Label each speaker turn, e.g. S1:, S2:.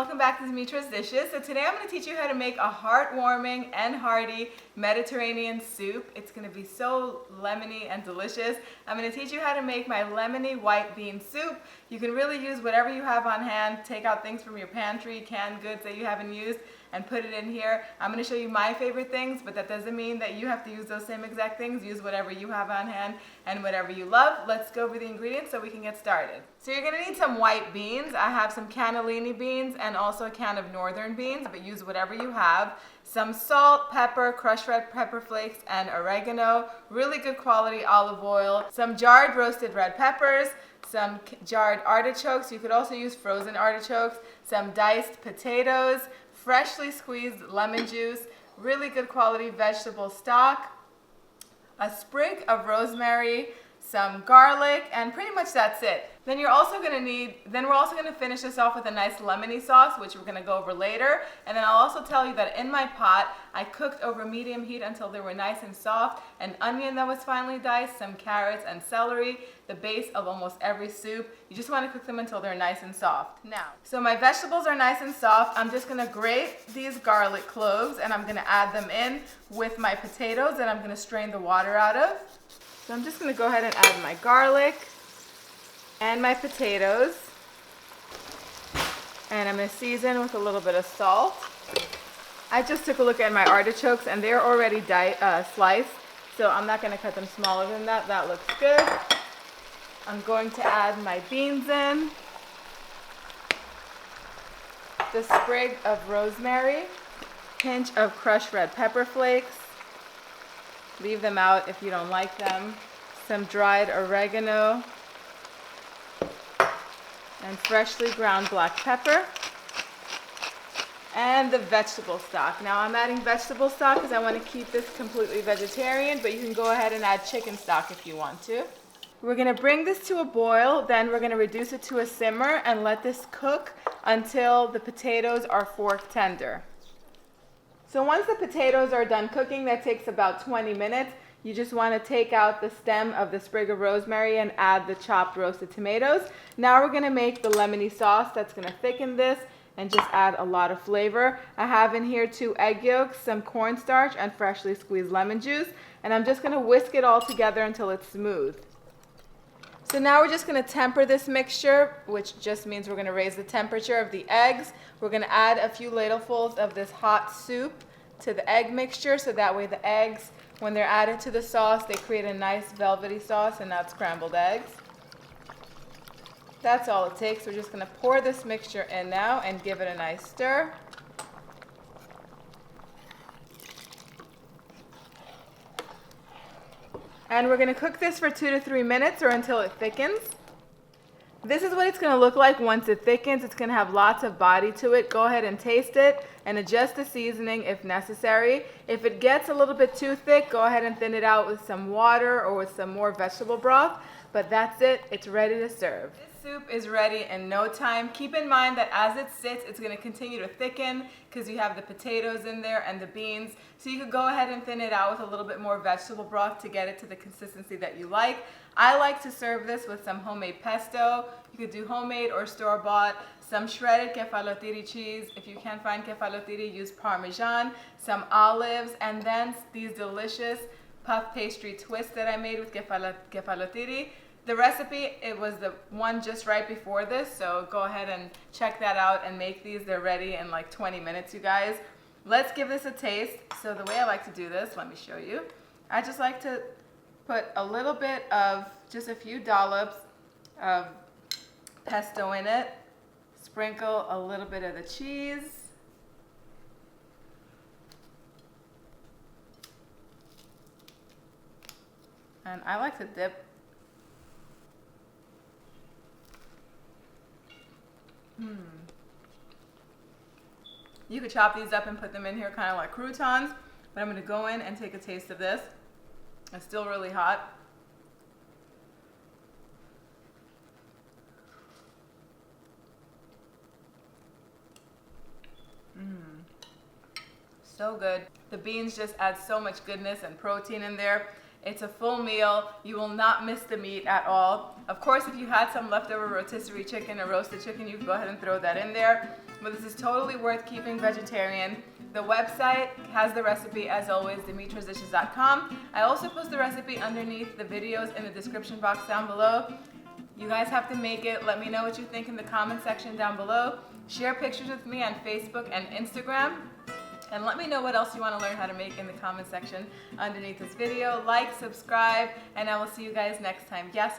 S1: welcome back to Dimitra's Dishes. So today I'm going to teach you how to make a heartwarming and hearty Mediterranean soup. It's going to be so lemony and delicious. I'm going to teach you how to make my lemony white bean soup. You can really use whatever you have on hand. Take out things from your pantry, canned goods that you haven't used, and put it in here. I'm going to show you my favorite things, but that doesn't mean that you have to use those same exact things. Use whatever you have on hand and whatever you love. Let's go over the ingredients so we can get started. So you're going to need some white beans. I have some cannellini beans and also a can of northern beans, but use whatever you have. Some salt, pepper, crushed red pepper flakes, and oregano. Really good quality olive oil. Some jarred roasted red peppers. Some jarred artichokes. You could also use frozen artichokes. Some diced potatoes. Freshly squeezed lemon juice, really good quality vegetable stock, a sprig of rosemary, some garlic, and pretty much that's it. Then we're also going to finish this off with a nice lemony sauce, which we're going to go over later. And then I'll also tell you that in my pot, I cooked over medium heat until they were nice and soft, an onion that was finely diced, some carrots and celery, the base of almost every soup. You just want to cook them until they're nice and soft. Now, so my vegetables are nice and soft. I'm just going to grate these garlic cloves and I'm going to add them in with my potatoes that I'm going to strain the water out of. So I'm just going to go ahead and add my garlic and my potatoes, and I'm going to season with a little bit of salt. I just took a look at my artichokes and they're already sliced, so I'm not going to cut them smaller than that. That looks good. I'm going to add my beans in, the sprig of rosemary, pinch of crushed red pepper flakes, leave them out if you don't like them, some dried oregano, and freshly ground black pepper, and the vegetable stock. Now I'm adding vegetable stock because I want to keep this completely vegetarian, but you can go ahead and add chicken stock if you want to. We're going to bring this to a boil, then we're going to reduce it to a simmer and let this cook until the potatoes are fork tender. So once the potatoes are done cooking, that takes about 20 minutes. You just want to take out the stem of the sprig of rosemary and add the chopped roasted tomatoes. Now we're going to make the lemony sauce that's going to thicken this and just add a lot of flavor. I have in here 2 egg yolks, some cornstarch, and freshly squeezed lemon juice. And I'm just going to whisk it all together until it's smooth. So now we're just going to temper this mixture, which just means we're going to raise the temperature of the eggs. We're going to add a few ladlefuls of this hot soup to the egg mixture, so that way the eggs, when they're added to the sauce, they create a nice velvety sauce and not scrambled eggs. That's all it takes. We're just going to pour this mixture in now and give it a nice stir. And we're going to cook this for 2 to 3 minutes or until it thickens. This is what it's going to look like once it thickens. It's going to have lots of body to it. Go ahead and taste it and adjust the seasoning if necessary. If it gets a little bit too thick, go ahead and thin it out with some water or with some more vegetable broth. But that's it. It's ready to serve. This soup is ready in no time. Keep in mind that as it sits, it's going to continue to thicken because you have the potatoes in there and the beans. So you could go ahead and thin it out with a little bit more vegetable broth to get it to the consistency that you like. I like to serve this with some homemade pesto. You could do homemade or store-bought. Some shredded kefalotiri cheese. If you can't find kefalotiri, use Parmesan. Some olives, and then these delicious puff pastry twists that I made with kefalotiri. The recipe, it was the one just right before this, so go ahead and check that out and make these. They're ready in like 20 minutes, you guys. Let's give this a taste. So the way I like to do this, let me show you. I just like to put a little bit of, just a few dollops of pesto in it. Sprinkle a little bit of the cheese. And I like to dip. You could chop these up and put them in here kind of like croutons, but I'm going to go in and take a taste of this. It's still really hot. So good. The beans just add so much goodness and protein in there. It's a full meal. You will not miss the meat at all. Of course, if you had some leftover rotisserie chicken or roasted chicken, you can go ahead and throw that in there. But this is totally worth keeping vegetarian. The website has the recipe, as always, dimitrasdishes.com. I also post the recipe underneath the videos in the description box down below. You guys have to make it. Let me know what you think in the comment section down below. Share pictures with me on Facebook and Instagram. And let me know what else you want to learn how to make in the comment section underneath this video. Like, subscribe, and I will see you guys next time. Yes,